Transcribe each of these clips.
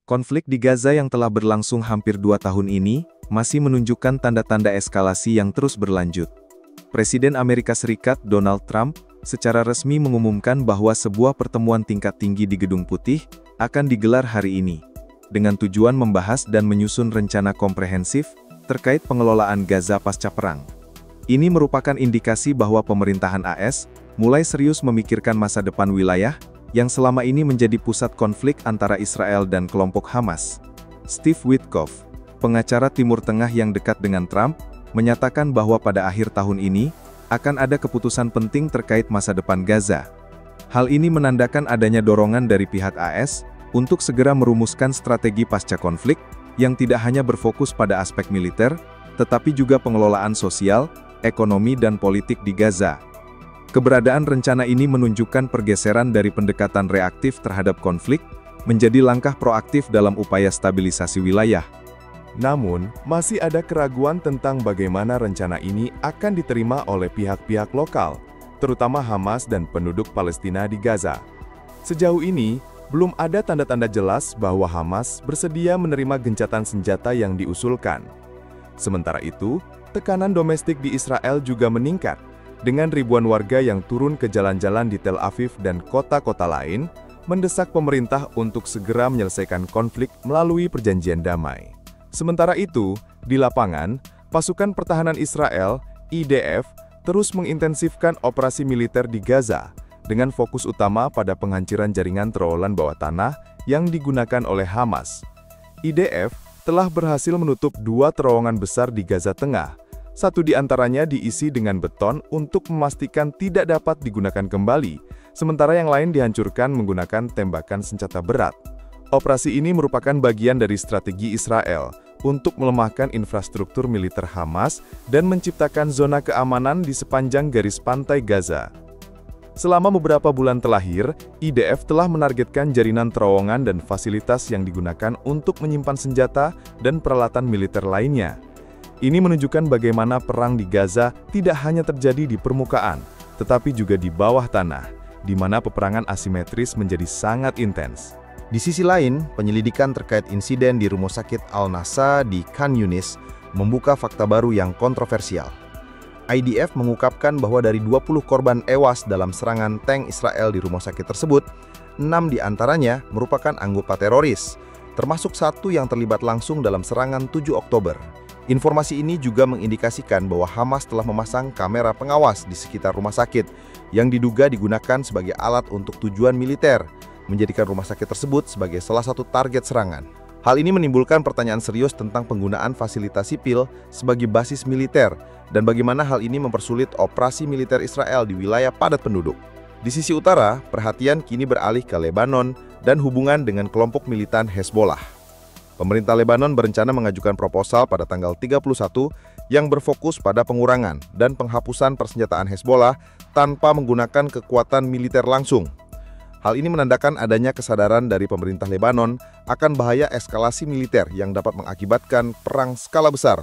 Konflik di Gaza yang telah berlangsung hampir 2 tahun ini, masih menunjukkan tanda-tanda eskalasi yang terus berlanjut. Presiden Amerika Serikat Donald Trump secara resmi mengumumkan bahwa sebuah pertemuan tingkat tinggi di Gedung Putih akan digelar hari ini, dengan tujuan membahas dan menyusun rencana komprehensif terkait pengelolaan Gaza pasca perang. Ini merupakan indikasi bahwa pemerintahan AS mulai serius memikirkan masa depan wilayah yang selama ini menjadi pusat konflik antara Israel dan kelompok Hamas. Steve Witkoff, pengacara Timur Tengah yang dekat dengan Trump, menyatakan bahwa pada akhir tahun ini akan ada keputusan penting terkait masa depan Gaza. Hal ini menandakan adanya dorongan dari pihak AS untuk segera merumuskan strategi pasca konflik yang tidak hanya berfokus pada aspek militer, tetapi juga pengelolaan sosial, ekonomi dan politik di Gaza. Keberadaan rencana ini menunjukkan pergeseran dari pendekatan reaktif terhadap konflik menjadi langkah proaktif dalam upaya stabilisasi wilayah. Namun, masih ada keraguan tentang bagaimana rencana ini akan diterima oleh pihak-pihak lokal, terutama Hamas dan penduduk Palestina di Gaza. Sejauh ini, belum ada tanda-tanda jelas bahwa Hamas bersedia menerima gencatan senjata yang diusulkan. Sementara itu, tekanan domestik di Israel juga meningkat, dengan ribuan warga yang turun ke jalan-jalan di Tel Aviv dan kota-kota lain, mendesak pemerintah untuk segera menyelesaikan konflik melalui perjanjian damai. Sementara itu, di lapangan, pasukan pertahanan Israel, IDF, terus mengintensifkan operasi militer di Gaza, dengan fokus utama pada penghancuran jaringan terowongan bawah tanah yang digunakan oleh Hamas. IDF telah berhasil menutup 2 terowongan besar di Gaza Tengah. Satu di antaranya diisi dengan beton untuk memastikan tidak dapat digunakan kembali, sementara yang lain dihancurkan menggunakan tembakan senjata berat. Operasi ini merupakan bagian dari strategi Israel untuk melemahkan infrastruktur militer Hamas dan menciptakan zona keamanan di sepanjang garis pantai Gaza. Selama beberapa bulan terakhir, IDF telah menargetkan jaringan terowongan dan fasilitas yang digunakan untuk menyimpan senjata dan peralatan militer lainnya. Ini menunjukkan bagaimana perang di Gaza tidak hanya terjadi di permukaan, tetapi juga di bawah tanah, di mana peperangan asimetris menjadi sangat intens. Di sisi lain, penyelidikan terkait insiden di Rumah Sakit Al-Nasa di Khan Yunis membuka fakta baru yang kontroversial. IDF mengungkapkan bahwa dari 20 korban tewas dalam serangan tank Israel di rumah sakit tersebut, 6 diantaranya merupakan anggota teroris, termasuk 1 yang terlibat langsung dalam serangan 7 Oktober. Informasi ini juga mengindikasikan bahwa Hamas telah memasang kamera pengawas di sekitar rumah sakit yang diduga digunakan sebagai alat untuk tujuan militer, menjadikan rumah sakit tersebut sebagai salah satu target serangan. Hal ini menimbulkan pertanyaan serius tentang penggunaan fasilitas sipil sebagai basis militer dan bagaimana hal ini mempersulit operasi militer Israel di wilayah padat penduduk. Di sisi utara, perhatian kini beralih ke Lebanon dan hubungan dengan kelompok militan Hezbollah. Pemerintah Lebanon berencana mengajukan proposal pada tanggal 31 yang berfokus pada pengurangan dan penghapusan persenjataan Hezbollah tanpa menggunakan kekuatan militer langsung. Hal ini menandakan adanya kesadaran dari pemerintah Lebanon akan bahaya eskalasi militer yang dapat mengakibatkan perang skala besar.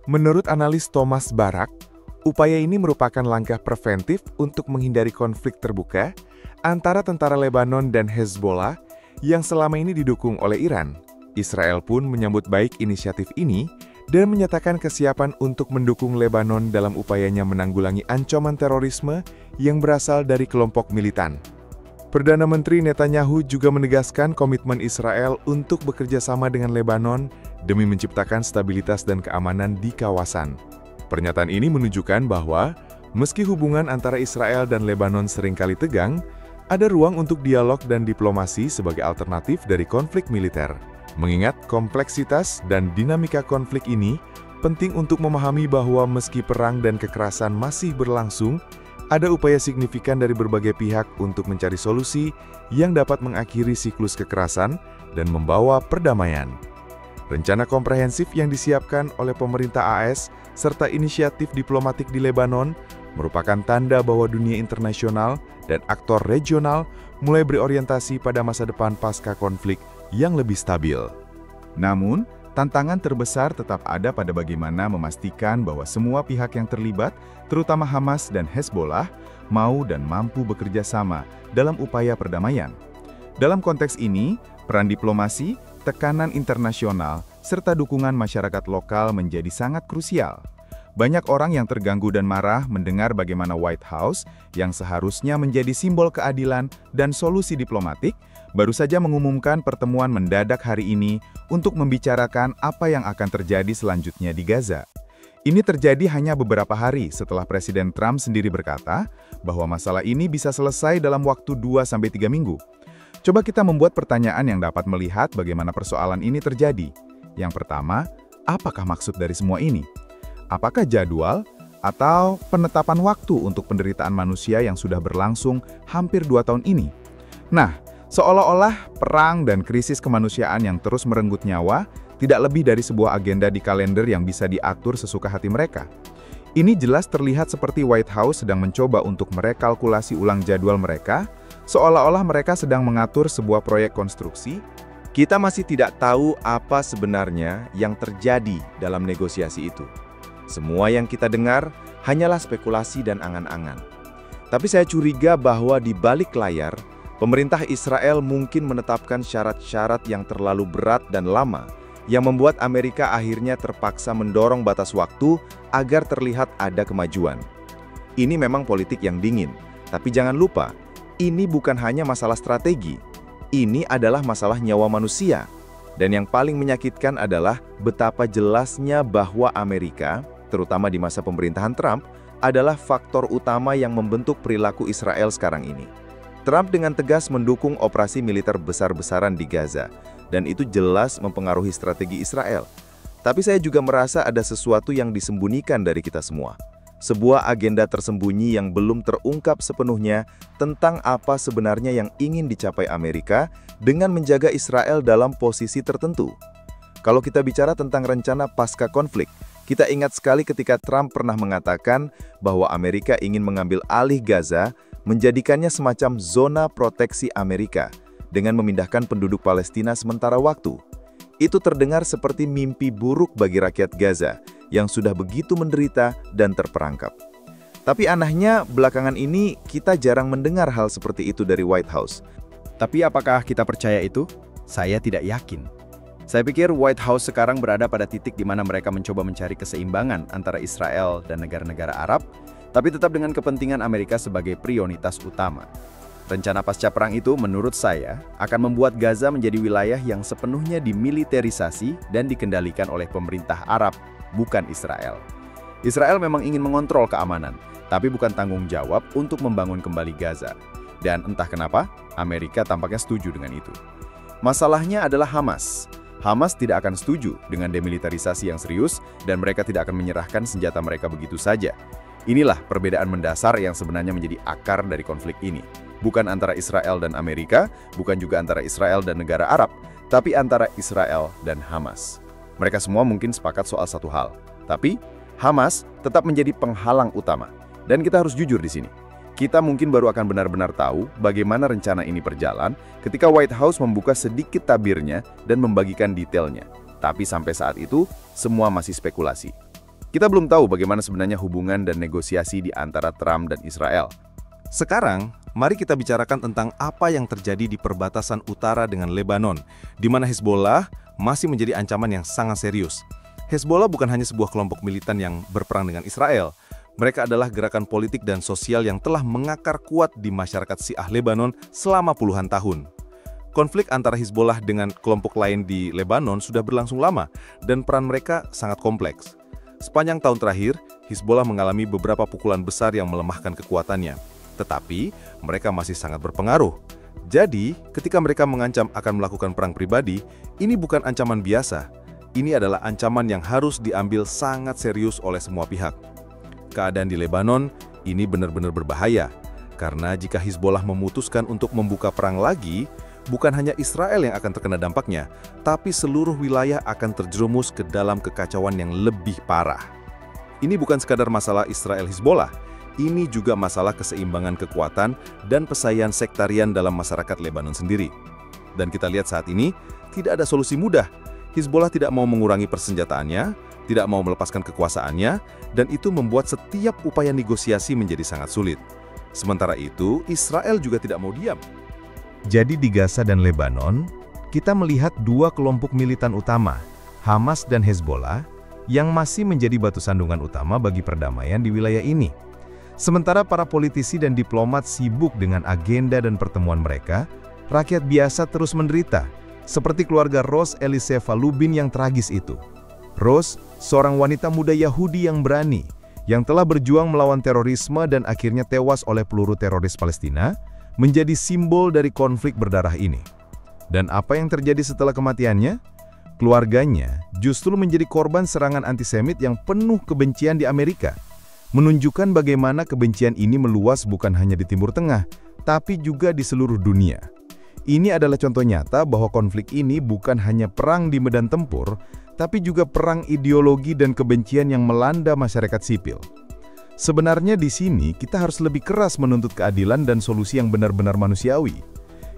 Menurut analis Thomas Barak, upaya ini merupakan langkah preventif untuk menghindari konflik terbuka antara tentara Lebanon dan Hezbollah yang selama ini didukung oleh Iran. Israel pun menyambut baik inisiatif ini dan menyatakan kesiapan untuk mendukung Lebanon dalam upayanya menanggulangi ancaman terorisme yang berasal dari kelompok militan. Perdana Menteri Netanyahu juga menegaskan komitmen Israel untuk bekerja sama dengan Lebanon demi menciptakan stabilitas dan keamanan di kawasan. Pernyataan ini menunjukkan bahwa, meski hubungan antara Israel dan Lebanon seringkali tegang, ada ruang untuk dialog dan diplomasi sebagai alternatif dari konflik militer. Mengingat kompleksitas dan dinamika konflik ini, penting untuk memahami bahwa meski perang dan kekerasan masih berlangsung, ada upaya signifikan dari berbagai pihak untuk mencari solusi yang dapat mengakhiri siklus kekerasan dan membawa perdamaian. Rencana komprehensif yang disiapkan oleh pemerintah AS serta inisiatif diplomatik di Lebanon merupakan tanda bahwa dunia internasional dan aktor regional mulai berorientasi pada masa depan pasca konflik yang lebih stabil. Namun, tantangan terbesar tetap ada pada bagaimana memastikan bahwa semua pihak yang terlibat, terutama Hamas dan Hezbollah, mau dan mampu bekerja sama dalam upaya perdamaian. Dalam konteks ini, Peran diplomasi, tekanan internasional, serta dukungan masyarakat lokal menjadi sangat krusial. Banyak orang yang terganggu dan marah mendengar bagaimana White House, yang seharusnya menjadi simbol keadilan dan solusi diplomatik, baru saja mengumumkan pertemuan mendadak hari ini untuk membicarakan apa yang akan terjadi selanjutnya di Gaza. Ini terjadi hanya beberapa hari setelah Presiden Trump sendiri berkata bahwa masalah ini bisa selesai dalam waktu 2-3 minggu. Coba kita membuat pertanyaan yang dapat melihat bagaimana persoalan ini terjadi. Yang pertama, apakah maksud dari semua ini? Apakah jadwal atau penetapan waktu untuk penderitaan manusia yang sudah berlangsung hampir 2 tahun ini? Nah, seolah-olah perang dan krisis kemanusiaan yang terus merenggut nyawa tidak lebih dari sebuah agenda di kalender yang bisa diatur sesuka hati mereka. Ini jelas terlihat seperti White House sedang mencoba untuk merekalkulasi ulang jadwal mereka, seolah-olah mereka sedang mengatur sebuah proyek konstruksi. Kita masih tidak tahu apa sebenarnya yang terjadi dalam negosiasi itu. Semua yang kita dengar hanyalah spekulasi dan angan-angan. Tapi saya curiga bahwa di balik layar, pemerintah Israel mungkin menetapkan syarat-syarat yang terlalu berat dan lama, yang membuat Amerika akhirnya terpaksa mendorong batas waktu agar terlihat ada kemajuan. Ini memang politik yang dingin, tapi jangan lupa, ini bukan hanya masalah strategi. Ini adalah masalah nyawa manusia. Dan yang paling menyakitkan adalah betapa jelasnya bahwa Amerika, terutama di masa pemerintahan Trump, adalah faktor utama yang membentuk perilaku Israel sekarang ini. Trump dengan tegas mendukung operasi militer besar-besaran di Gaza, dan itu jelas mempengaruhi strategi Israel. Tapi saya juga merasa ada sesuatu yang disembunyikan dari kita semua. Sebuah agenda tersembunyi yang belum terungkap sepenuhnya tentang apa sebenarnya yang ingin dicapai Amerika dengan menjaga Israel dalam posisi tertentu. Kalau kita bicara tentang rencana pasca konflik, kita ingat sekali ketika Trump pernah mengatakan bahwa Amerika ingin mengambil alih Gaza, menjadikannya semacam zona proteksi Amerika, dengan memindahkan penduduk Palestina sementara waktu. Itu terdengar seperti mimpi buruk bagi rakyat Gaza, yang sudah begitu menderita dan terperangkap. Tapi anehnya, belakangan ini kita jarang mendengar hal seperti itu dari White House. Tapi apakah kita percaya itu? Saya tidak yakin. Saya pikir White House sekarang berada pada titik di mana mereka mencoba mencari keseimbangan antara Israel dan negara-negara Arab, tapi tetap dengan kepentingan Amerika sebagai prioritas utama. Rencana pasca perang itu menurut saya akan membuat Gaza menjadi wilayah yang sepenuhnya dimiliterisasi dan dikendalikan oleh pemerintah Arab, bukan Israel. Israel memang ingin mengontrol keamanan, tapi bukan tanggung jawab untuk membangun kembali Gaza. Dan entah kenapa, Amerika tampaknya setuju dengan itu. Masalahnya adalah Hamas. Hamas tidak akan setuju dengan demilitarisasi yang serius dan mereka tidak akan menyerahkan senjata mereka begitu saja. Inilah perbedaan mendasar yang sebenarnya menjadi akar dari konflik ini. Bukan antara Israel dan Amerika, bukan juga antara Israel dan negara Arab, tapi antara Israel dan Hamas. Mereka semua mungkin sepakat soal satu hal, tapi Hamas tetap menjadi penghalang utama. Dan kita harus jujur di sini. Kita mungkin baru akan benar-benar tahu bagaimana rencana ini berjalan ketika White House membuka sedikit tabirnya dan membagikan detailnya. Tapi sampai saat itu, semua masih spekulasi. Kita belum tahu bagaimana sebenarnya hubungan dan negosiasi di antara Trump dan Israel. Sekarang, mari kita bicarakan tentang apa yang terjadi di perbatasan utara dengan Lebanon, di mana Hezbollah masih menjadi ancaman yang sangat serius. Hezbollah bukan hanya sebuah kelompok militan yang berperang dengan Israel. Mereka adalah gerakan politik dan sosial yang telah mengakar kuat di masyarakat Syiah Lebanon selama puluhan tahun. Konflik antara Hezbollah dengan kelompok lain di Lebanon sudah berlangsung lama, dan peran mereka sangat kompleks. Sepanjang tahun terakhir, Hezbollah mengalami beberapa pukulan besar yang melemahkan kekuatannya. Tetapi, mereka masih sangat berpengaruh. Jadi, ketika mereka mengancam akan melakukan perang pribadi, ini bukan ancaman biasa. Ini adalah ancaman yang harus diambil sangat serius oleh semua pihak. Keadaan di Lebanon ini benar-benar berbahaya, karena jika Hezbollah memutuskan untuk membuka perang lagi, bukan hanya Israel yang akan terkena dampaknya, tapi seluruh wilayah akan terjerumus ke dalam kekacauan yang lebih parah. Ini bukan sekadar masalah Israel-Hezbollah, ini juga masalah keseimbangan kekuatan dan pesaing sektarian dalam masyarakat Lebanon sendiri. Dan kita lihat saat ini, tidak ada solusi mudah. Hezbollah tidak mau mengurangi persenjataannya, tidak mau melepaskan kekuasaannya, dan itu membuat setiap upaya negosiasi menjadi sangat sulit. Sementara itu, Israel juga tidak mau diam. Jadi di Gaza dan Lebanon, kita melihat dua kelompok militan utama, Hamas dan Hezbollah, yang masih menjadi batu sandungan utama bagi perdamaian di wilayah ini. Sementara para politisi dan diplomat sibuk dengan agenda dan pertemuan mereka, rakyat biasa terus menderita, seperti keluarga Rose Eliseva Lubin yang tragis itu. Rose, seorang wanita muda Yahudi yang berani, yang telah berjuang melawan terorisme dan akhirnya tewas oleh peluru teroris Palestina, menjadi simbol dari konflik berdarah ini. Dan apa yang terjadi setelah kematiannya? Keluarganya justru menjadi korban serangan antisemit yang penuh kebencian di Amerika, menunjukkan bagaimana kebencian ini meluas bukan hanya di Timur Tengah, tapi juga di seluruh dunia. Ini adalah contoh nyata bahwa konflik ini bukan hanya perang di medan tempur, tapi juga perang ideologi dan kebencian yang melanda masyarakat sipil. Sebenarnya di sini kita harus lebih keras menuntut keadilan dan solusi yang benar-benar manusiawi.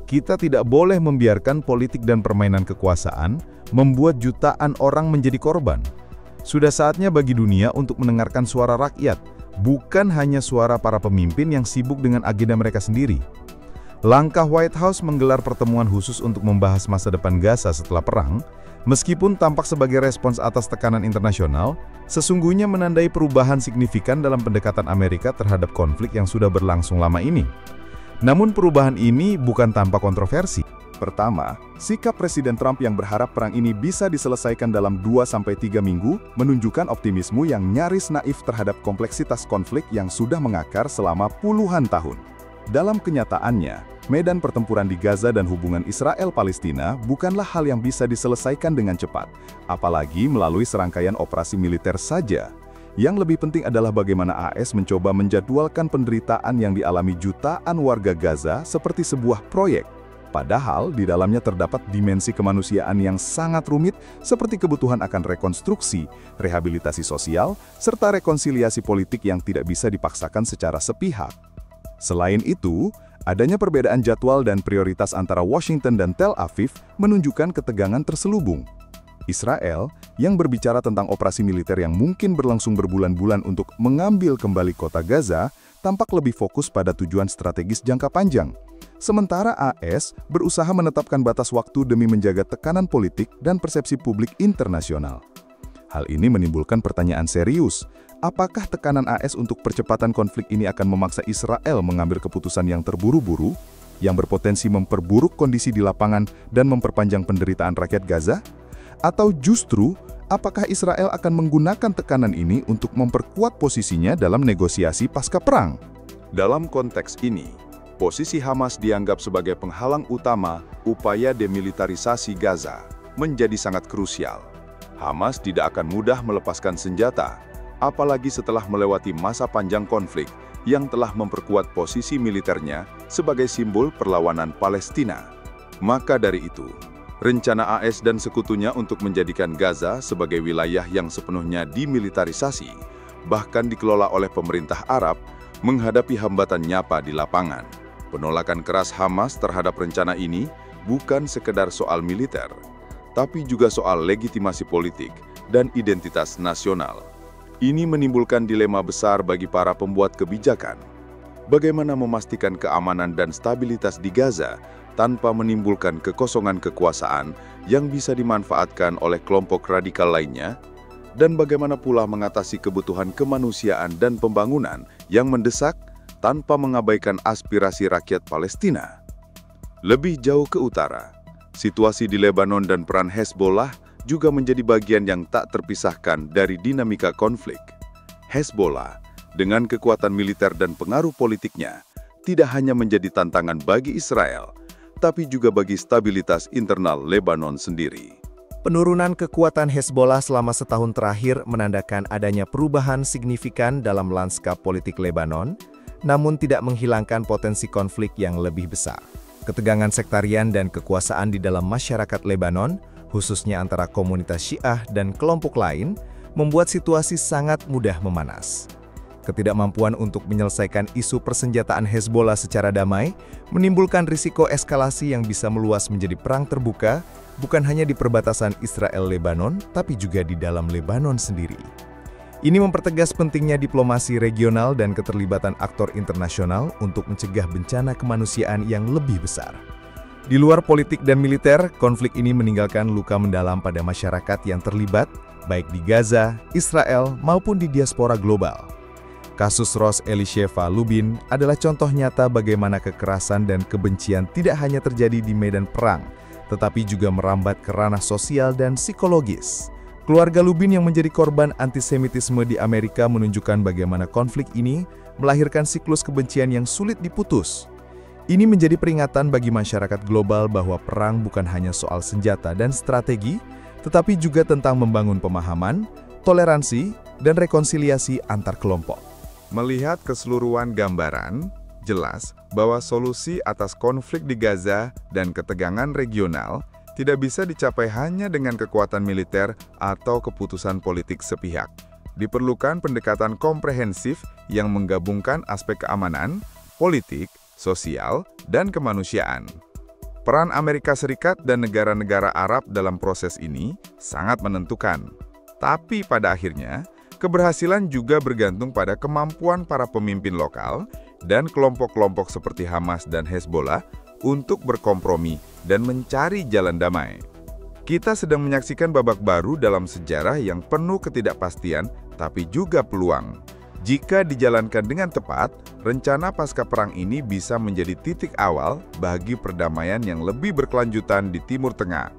Kita tidak boleh membiarkan politik dan permainan kekuasaan membuat jutaan orang menjadi korban. Sudah saatnya bagi dunia untuk mendengarkan suara rakyat, bukan hanya suara para pemimpin yang sibuk dengan agenda mereka sendiri. Langkah White House menggelar pertemuan khusus untuk membahas masa depan Gaza setelah perang, meskipun tampak sebagai respons atas tekanan internasional, sesungguhnya menandai perubahan signifikan dalam pendekatan Amerika terhadap konflik yang sudah berlangsung lama ini. Namun perubahan ini bukan tanpa kontroversi. Pertama, sikap Presiden Trump yang berharap perang ini bisa diselesaikan dalam 2-3 minggu menunjukkan optimisme yang nyaris naif terhadap kompleksitas konflik yang sudah mengakar selama puluhan tahun. Dalam kenyataannya, medan pertempuran di Gaza dan hubungan Israel-Palestina bukanlah hal yang bisa diselesaikan dengan cepat, apalagi melalui serangkaian operasi militer saja. Yang lebih penting adalah bagaimana AS mencoba menjadwalkan penderitaan yang dialami jutaan warga Gaza seperti sebuah proyek. Padahal di dalamnya terdapat dimensi kemanusiaan yang sangat rumit seperti kebutuhan akan rekonstruksi, rehabilitasi sosial, serta rekonsiliasi politik yang tidak bisa dipaksakan secara sepihak. Selain itu, adanya perbedaan jadwal dan prioritas antara Washington dan Tel Aviv menunjukkan ketegangan terselubung. Israel, yang berbicara tentang operasi militer yang mungkin berlangsung berbulan-bulan untuk mengambil kembali kota Gaza, tampak lebih fokus pada tujuan strategis jangka panjang. Sementara AS berusaha menetapkan batas waktu demi menjaga tekanan politik dan persepsi publik internasional. Hal ini menimbulkan pertanyaan serius. Apakah tekanan AS untuk percepatan konflik ini akan memaksa Israel mengambil keputusan yang terburu-buru, yang berpotensi memperburuk kondisi di lapangan dan memperpanjang penderitaan rakyat Gaza? Atau justru, apakah Israel akan menggunakan tekanan ini untuk memperkuat posisinya dalam negosiasi pasca perang? Dalam konteks ini, posisi Hamas dianggap sebagai penghalang utama upaya demilitarisasi Gaza menjadi sangat krusial. Hamas tidak akan mudah melepaskan senjata, apalagi setelah melewati masa panjang konflik yang telah memperkuat posisi militernya sebagai simbol perlawanan Palestina. Maka dari itu, rencana AS dan sekutunya untuk menjadikan Gaza sebagai wilayah yang sepenuhnya dimilitarisasi, bahkan dikelola oleh pemerintah Arab, menghadapi hambatan nyata di lapangan. Penolakan keras Hamas terhadap rencana ini bukan sekedar soal militer, tapi juga soal legitimasi politik dan identitas nasional. Ini menimbulkan dilema besar bagi para pembuat kebijakan. Bagaimana memastikan keamanan dan stabilitas di Gaza tanpa menimbulkan kekosongan kekuasaan yang bisa dimanfaatkan oleh kelompok radikal lainnya, dan bagaimana pula mengatasi kebutuhan kemanusiaan dan pembangunan yang mendesak tanpa mengabaikan aspirasi rakyat Palestina. Lebih jauh ke utara, situasi di Lebanon dan peran Hezbollah juga menjadi bagian yang tak terpisahkan dari dinamika konflik. Hezbollah, dengan kekuatan militer dan pengaruh politiknya, tidak hanya menjadi tantangan bagi Israel, tapi juga bagi stabilitas internal Lebanon sendiri. Penurunan kekuatan Hezbollah selama setahun terakhir menandakan adanya perubahan signifikan dalam lanskap politik Lebanon, namun tidak menghilangkan potensi konflik yang lebih besar. Ketegangan sektarian dan kekuasaan di dalam masyarakat Lebanon, khususnya antara komunitas Syiah dan kelompok lain, membuat situasi sangat mudah memanas. Ketidakmampuan untuk menyelesaikan isu persenjataan Hezbollah secara damai menimbulkan risiko eskalasi yang bisa meluas menjadi perang terbuka, bukan hanya di perbatasan Israel-Lebanon, tapi juga di dalam Lebanon sendiri. Ini mempertegas pentingnya diplomasi regional dan keterlibatan aktor internasional untuk mencegah bencana kemanusiaan yang lebih besar. Di luar politik dan militer, konflik ini meninggalkan luka mendalam pada masyarakat yang terlibat, baik di Gaza, Israel, maupun di diaspora global. Kasus Ros Elisheva Lubin adalah contoh nyata bagaimana kekerasan dan kebencian tidak hanya terjadi di medan perang, tetapi juga merambat ke ranah sosial dan psikologis. Keluarga Lubin yang menjadi korban antisemitisme di Amerika menunjukkan bagaimana konflik ini melahirkan siklus kebencian yang sulit diputus. Ini menjadi peringatan bagi masyarakat global bahwa perang bukan hanya soal senjata dan strategi, tetapi juga tentang membangun pemahaman, toleransi, dan rekonsiliasi antar kelompok. Melihat keseluruhan gambaran, jelas bahwa solusi atas konflik di Gaza dan ketegangan regional tidak bisa dicapai hanya dengan kekuatan militer atau keputusan politik sepihak. Diperlukan pendekatan komprehensif yang menggabungkan aspek keamanan, politik, sosial, dan kemanusiaan. Peran Amerika Serikat dan negara-negara Arab dalam proses ini sangat menentukan. Tapi pada akhirnya, keberhasilan juga bergantung pada kemampuan para pemimpin lokal dan kelompok-kelompok seperti Hamas dan Hezbollah untuk berkompromi dan mencari jalan damai. Kita sedang menyaksikan babak baru dalam sejarah yang penuh ketidakpastian, tapi juga peluang. Jika dijalankan dengan tepat, rencana pasca perang ini bisa menjadi titik awal bagi perdamaian yang lebih berkelanjutan di Timur Tengah.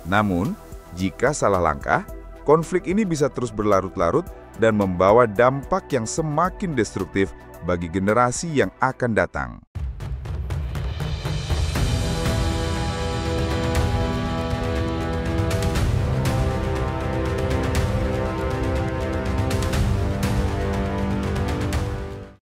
Namun, jika salah langkah, konflik ini bisa terus berlarut-larut dan membawa dampak yang semakin destruktif bagi generasi yang akan datang.